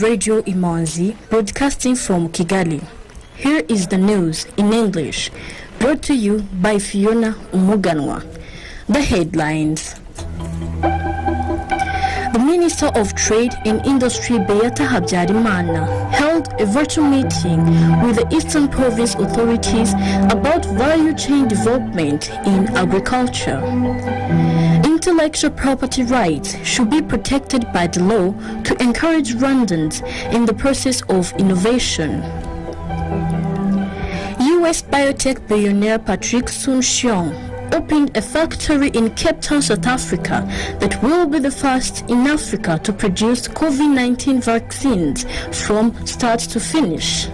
Radio Imanzi, broadcasting from Kigali. Here is the news in English, brought to you by Fiona Umuganwa. The headlines. The Minister of Trade and Industry Beata Habyarimana held a virtual meeting with the Eastern Province authorities about value chain development in agriculture. Intellectual property rights should be protected by the law to encourage Rwandans in the process of innovation. U.S. biotech billionaire Patrick Soon-Shiong opened a factory in Cape Town, South Africa that will be the first in Africa to produce COVID-19 vaccines from start to finish.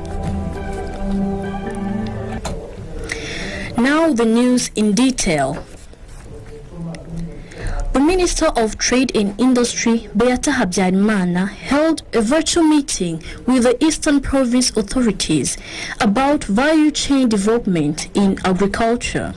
Now the news in detail. The Minister of Trade and Industry, Beata Habyarimana, held a virtual meeting with the Eastern Province authorities about value chain development in agriculture.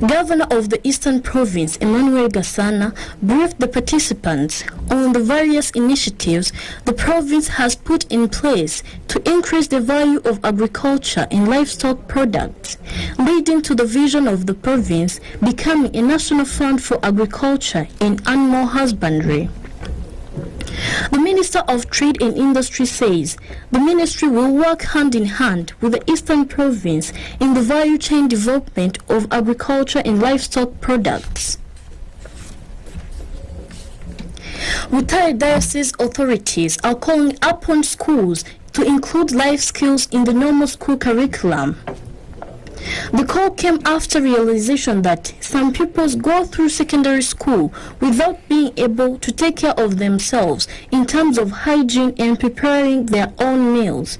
Governor of the Eastern Province, Emmanuel Gasana, briefed the participants on the various initiatives the province has put in place to increase the value of agriculture and livestock products, leading to the vision of the province becoming a national fund for agriculture and animal husbandry. The Minister of Trade and Industry says the ministry will work hand in hand with the Eastern Province in the value chain development of agriculture and livestock products. Retired diocese authorities are calling upon schools to include life skills in the normal school curriculum. The call came after realization that some pupils go through secondary school without being able to take care of themselves in terms of hygiene and preparing their own meals.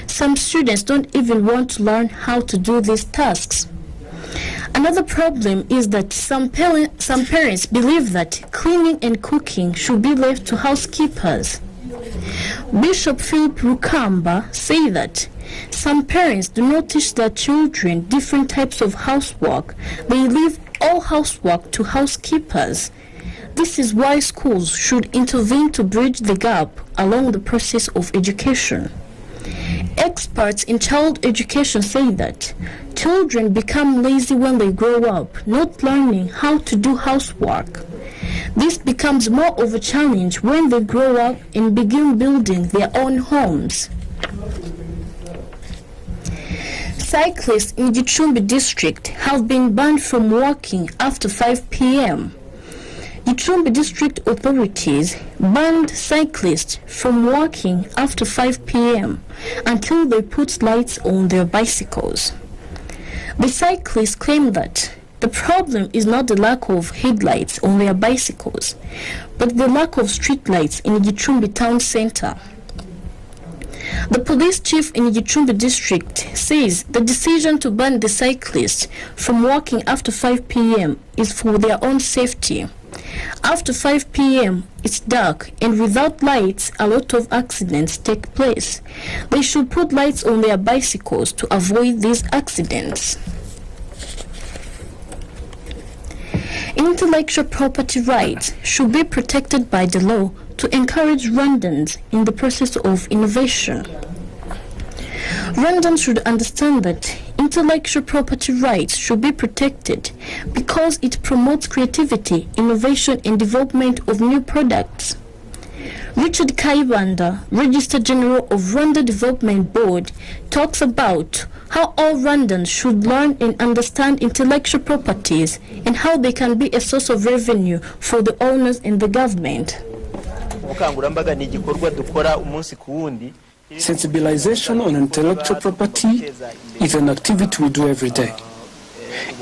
Some students don't even want to learn how to do these tasks. Another problem is that some parents believe that cleaning and cooking should be left to housekeepers. Bishop Philip Rukamba said that some parents do not teach their children different types of housework. They leave all housework to housekeepers. This is why schools should intervene to bridge the gap along the process of education. Experts in child education say that children become lazy when they grow up, not learning how to do housework. This becomes more of a challenge when they grow up and begin building their own homes. Cyclists in Gicumbi district have been banned from walking after 5 p.m. Gicumbi district authorities banned cyclists from walking after 5 p.m. until they put lights on their bicycles. The cyclists claim that the problem is not the lack of headlights on their bicycles, but the lack of street lights in Gicumbi town center. The police chief in Gicumbi district says the decision to ban the cyclists from walking after 5 p.m. is for their own safety. After 5 p.m. it's dark, and without lights a lot of accidents take place. They should put lights on their bicycles to avoid these accidents. Intellectual property rights should be protected by the law to encourage Rwandans in the process of innovation. Rwandans should understand that intellectual property rights should be protected because it promotes creativity, innovation, and development of new products. Richard Kayibanda, Registrar General of Rwanda Development Board, talks about how all Rwandans should learn and understand intellectual properties and how they can be a source of revenue for the owners and the government. Sensibilization on intellectual property is an activity we do every day.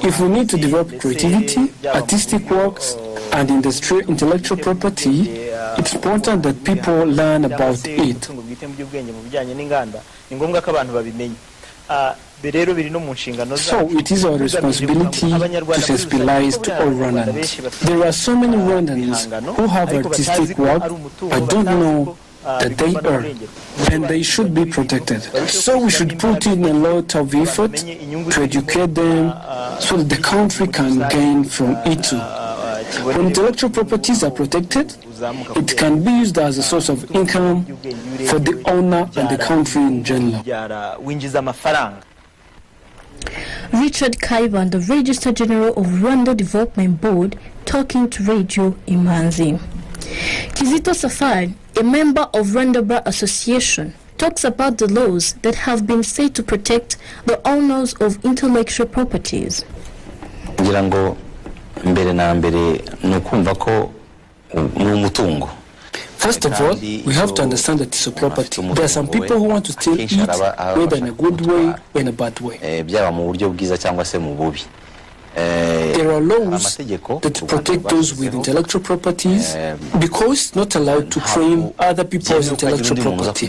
If we need to develop creativity, artistic works, and industrial intellectual property, it's important that people learn about it. So it is our responsibility to sensibilize to all Rwandans. There are so many Rwandans who have artistic work but don't know that they are, and they should be protected. So we should put in a lot of effort to educate them so that the country can gain from it too. When intellectual properties are protected, It can be used as a source of income for the owner and the country in general. Richard Kaiban, the Registrar General of Rwanda Development Board, talking to Radio Imanzi. Kizito Safari, a member of Rwanda Bar Association, talks about the laws that have been said to protect the owners of intellectual properties. First of all, we have to understand that it's a property. There are some people who want to steal it, whether in a good way or in a bad way. There are laws that protect those with intellectual properties because it's not allowed to claim other people's intellectual property.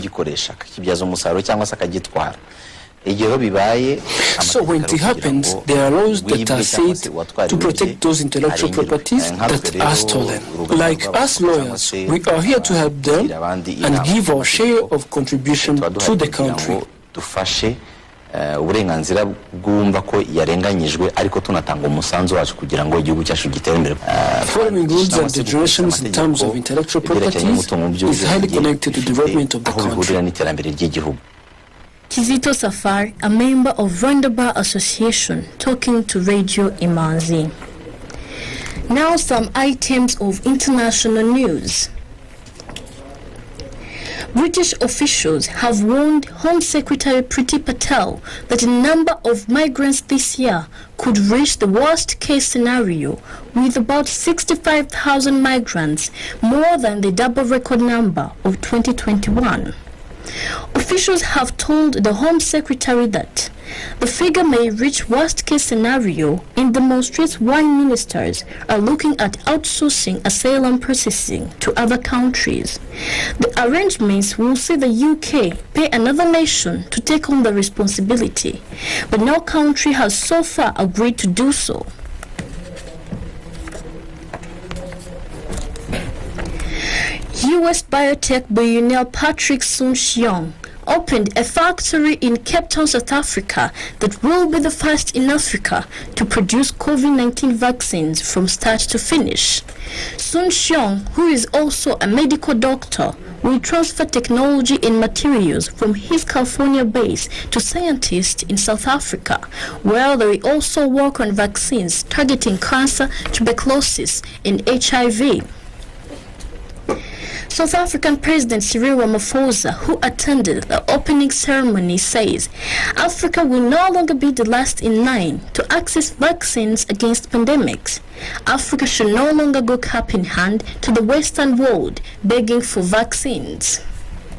So when it happens, there are laws that are said to protect those intellectual properties that are stolen. Like us lawyers, we are here to help them and give our share of contribution to the country. uburenganzira bwumva ko yarenganyijwe ariko tunatanga umusanzu wacu kugira ngo igihugu cyacu gitere imbere. Following rules and regulations in terms of intellectual properties is highly connected to the development of the country. Kizito Safari, a member of Rwanda Bar Association, talking to Radio Imanzi. Now some items of international news. British officials have warned Home Secretary Priti Patel that the number of migrants this year could reach the worst-case scenario, with about 65,000 migrants, more than the double record number of 2021. Officials have told the Home Secretary that the figure may reach worst-case scenario and demonstrates why ministers are looking at outsourcing asylum processing to other countries. The arrangements will see the UK pay another nation to take on the responsibility, but no country has so far agreed to do so. U.S. biotech billionaire Patrick Soon-Shiong opened a factory in Cape Town, South Africa that will be the first in Africa to produce COVID-19 vaccines from start to finish. Soon-Shiong, who is also a medical doctor, will transfer technology and materials from his California base to scientists in South Africa, where they will also work on vaccines targeting cancer, tuberculosis, and HIV. South African President Cyril Ramaphosa, who attended the opening ceremony, says Africa will no longer be the last in line to access vaccines against pandemics. Africa should no longer go cap in hand to the Western world begging for vaccines.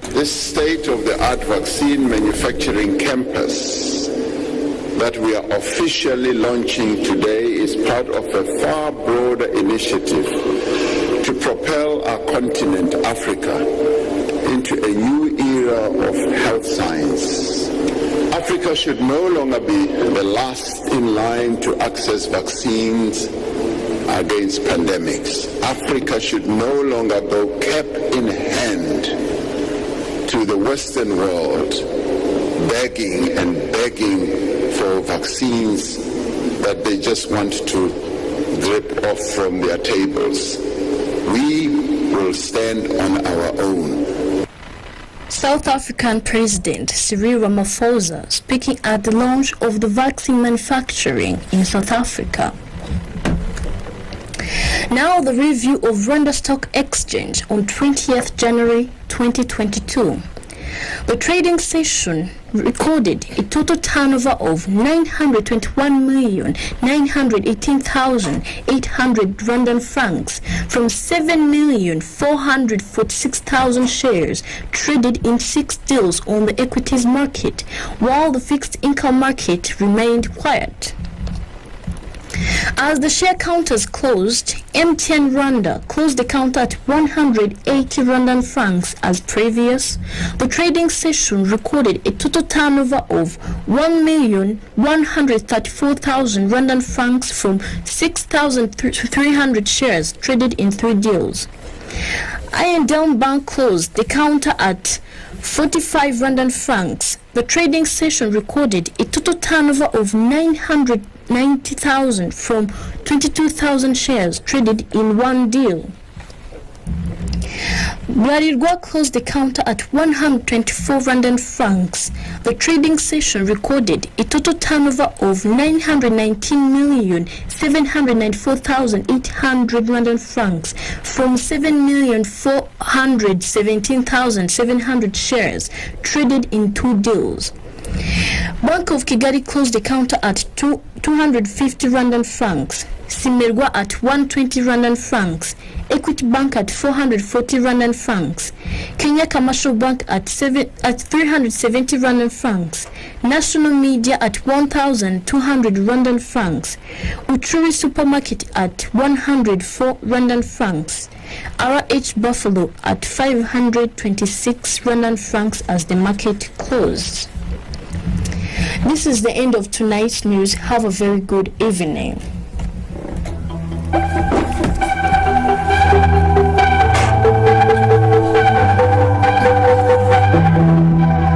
This state-of-the-art vaccine manufacturing campus that we are officially launching today is part of a far broader initiative to propel our continent, Africa, into a new era of health science. Africa should no longer be the last in line to access vaccines against pandemics. Africa should no longer go cap in hand to the Western world, begging for vaccines that they just want to drip off from their tables. We will stand on our own. South African President Cyril Ramaphosa speaking at the launch of the vaccine manufacturing in South Africa. Now the review of Rwanda Stock Exchange on 20th January 2022. The trading session recorded a total turnover of 921,918,800 Rwandan francs from 7,446,000 shares traded in 6 deals on the equities market, while the fixed income market remained quiet. As the share counters closed, MTN Rwanda closed the counter at 180 Rwandan francs as previous. The trading session recorded a total turnover of 1,134,000 Rwandan francs from 6,300 shares traded in 3 deals. I&M Bank closed the counter at 45 Rwandan francs. The trading session recorded a total turnover of 990,000 from 22,000 shares traded in 1 deal. Blarirwa closed the counter at 124 Rwandan francs. The trading session recorded a total turnover of 919,794,800 Rwandan francs from 7,417,700 shares traded in 2 deals. Bank of Kigali closed the counter at 250 Rwandan francs. Simerwa at 120 Rwandan francs. Equity Bank at 440 Rwandan francs. Kenya Commercial Bank at 370 Rwandan francs. National Media at 1,200 Rwandan francs. Uchuri Supermarket at 104 Rwandan francs. RH Buffalo at 526 Rwandan francs as the market closed. This is the end of tonight's news. Have a very good evening.